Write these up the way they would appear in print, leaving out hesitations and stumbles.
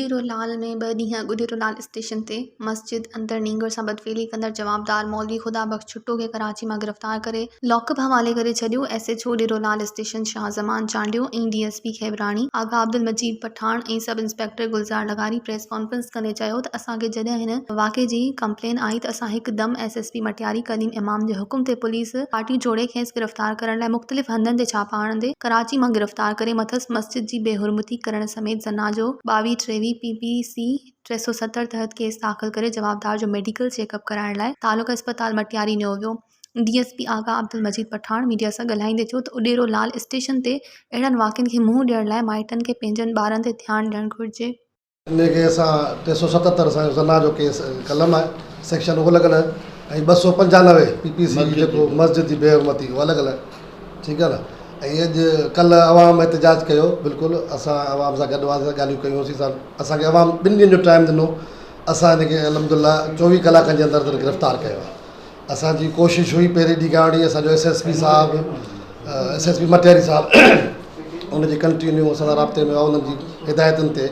उॾेरोलाल में 2 ॾींहं उॾेरोलाल स्टेशन ते मस्जिद अंदरि नींगर सां बदफ़ेली कंदड़ जवाबदार मौलवी ख़ुदाबख़्श छुट्टो खे कराची मां गिरफ़्तार करे लॉकअप हवाले करे छॾियो। SHO उॾेरोलाल स्टेशन शाहज़मान चांडियो ऐं DSP खेबराणी आगा अब्दुल मजीद पठान ऐं sub inspector Gulzar Lagari press conference कंदे चयो त असांखे जॾहिं हिन वाक़े जी कंप्लेन आई त असां हिकदमि SSP मटियारी कलीम इमाम जे हुकुम ते पुलिस पार्टी जोड़े खेसि गिरफ़्तार करण लाइ मुख़्तलिफ़ हंधनि ते छापा हणंदे कराची मां गिरफ़्तार करे मथसि मस्जिद जी बेहुरमती करण समेत ज़ना जो 22-23 PPC 370 तहत केस दाख़िल करे जवाबदार जो मेडिकल चेकअप कराइण लाइ तालुका अस्पताल मटियारी नियो वियो। DSP आगा अब्दुल मजीद पठान मीडिया सां ॻाल्हाईंदे चयो त उॾेरोलाल स्टेशन ते अहिड़नि वाक़िअनि खे मुंहुं ॾियण लाइ माइटनि खे पंहिंजनि ॿारनि ते ध्यानु ॾियणु घुरिजे। इनखे असां 377 असांजो ज़ना जो केस कलम आहे, सेक्शन उहो लॻल आहे ऐं 295 PPC जेको मस्जिद जी बेहुरमती उहा लॻल आहे। ठीकु आहे न। ऐं अॼु कल्ह अवाम एहतजाज कयो, बिल्कुलु असां अवाम सां गॾु ॻाल्हियूं कयूंसीं। असांखे अवाम 2 ॾींहंनि जो टाइम ॾिनो, असां हिनखे अलहमदुलिल्लाह 24 कलाकनि जे अंदरि गिरफ़्तार कयो आहे। असांजी कोशिशि हुई पहिरीं ॾींहुं खां वठी असांजो SSP साहिबु SSP मटियारी साहिबु उनजी कंटिन्यू असां सां राब्ते में आहे, उन्हनि जी हिदायतुनि ते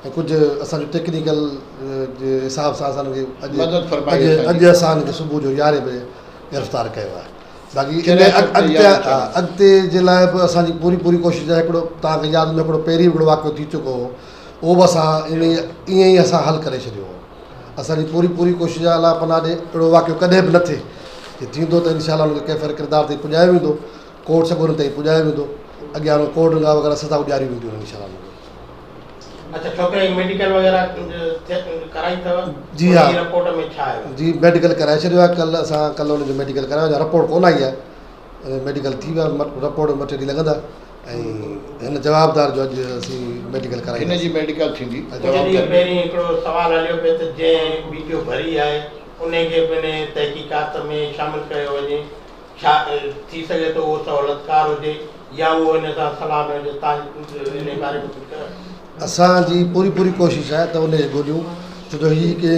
ऐं कुझु असांजो टेक्निकल जे हिसाब सां असांखे अॼु असां हिनखे सुबुह जो 11 बजे गिरफ़्तार कयो आहे। बाक़ी अॻिते जे लाइ बि असांजी पूरी कोशिशि आहे। हिकिड़ो तव्हांखे यादि हूंदो, हिकिड़ो पहिरीं हिकिड़ो वाक़ियो थी चुको हो, उहो बि असां ईअं ई असां हल करे छॾियो हो। असांजी पूरी कोशिशि आहे अलाह पनाह ॾे अहिड़ो वाक़ियो कॾहिं बि न थिए। जे थींदो त इनशाअल्लाह हुनखे कैफ़र किरदार ताईं पुॼायो वेंदो, कोर्ट सॻुन ताईं पुॼायो वेंदो, अॻियां कोर्ट वग़ैरह सज़ाऊं ॾियारियूं वेंदियूं इनशाअल्लाह। अच्छा, छोकिरे मेडिकल वग़ैरह कराई अथव? जी हाँ, रिपोर्ट में छा आहे? जी मेडिकल कराए छॾियो आहे। कल्ह हुनजो मेडिकल करायो, रिपोर्ट कोन आई आहे, मेडिकल थी वियो आहे, रिपोर्ट में 2 ॾींहं लॻंदा ऐं हिन जवाबदार जो अॼु असीं मेडिकल कराई। हिन जी मेडिकल थींदी। पहिरीं हिकिड़ो सवाल हलियो पियो त जंहिं वीडियो भरी आहे उनखे पंहिंजे तहक़ीक़ात में शामिलु कयो वञे, छा थी सघे थो उहो सहूलियतकार हुजे या उहो हिन सां सलाह में हुजे? तव्हां इन बारे में कुझु कयो? असांजी पूरी कोशिशि आहे त उनजी ॻोल्हियूं, छो जो हीअ के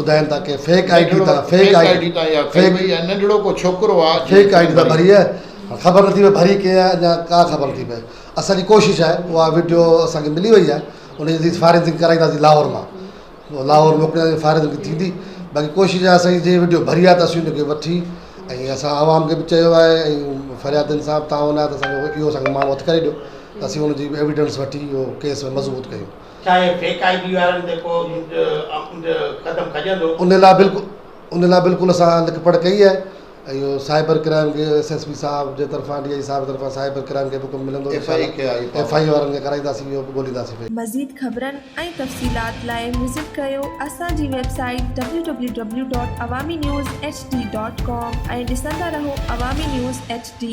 ॿुधाइनि था की फेक आई डी नंढड़ो को छोकिरो आहे फेक आई डी था भरी आहे, ख़बर नथी पए भरी कीअं आहे, अञा का ख़बर नथी पए। असांजी कोशिशि आहे, उहा वीडियो असांखे मिली वई आहे, उनजी फॉरेंसिक कराईंदासीं लाहौर मां, लाहौर मोकिलींदासीं, फॉरेंसिक थींदी। बाक़ी कोशिशि आहे असांजी जे वीडियो भरी आहे त असीं उनखे वठी ऐं असां आवाम खे बि चयो आहे ऐं फ़रियाद इंसाफ़ तव्हां हुन आहे त असांजो इहो असांखे माण्हू हथु करे ॾियो त असीं हुनजी एविडेंस वठी इहो केस में मज़बूत कयूं। चाहे फेक आई डी वारनि ते को क़दम खजंदो? उन लाइ बिल्कुलु असां लिख पढ़ कई आहे ऐं इहो साइबर क्राइम खे SSP साहिब जे तरफ़ां DI साहिब जे तरफ़ां साइबर क्राइम खे हुकुम मिलंदो, FI वारनि खे कराईंदासीं, इहो बि ॻोल्हींदासीं। मज़ीद ख़बरनि ऐं तफ़सीलात लाइ विज़िट कयो असांजी वेबसाइट www.awamiNewsHD.com ऐं ॾिसंदा रहो अवामी न्यूज़ HD।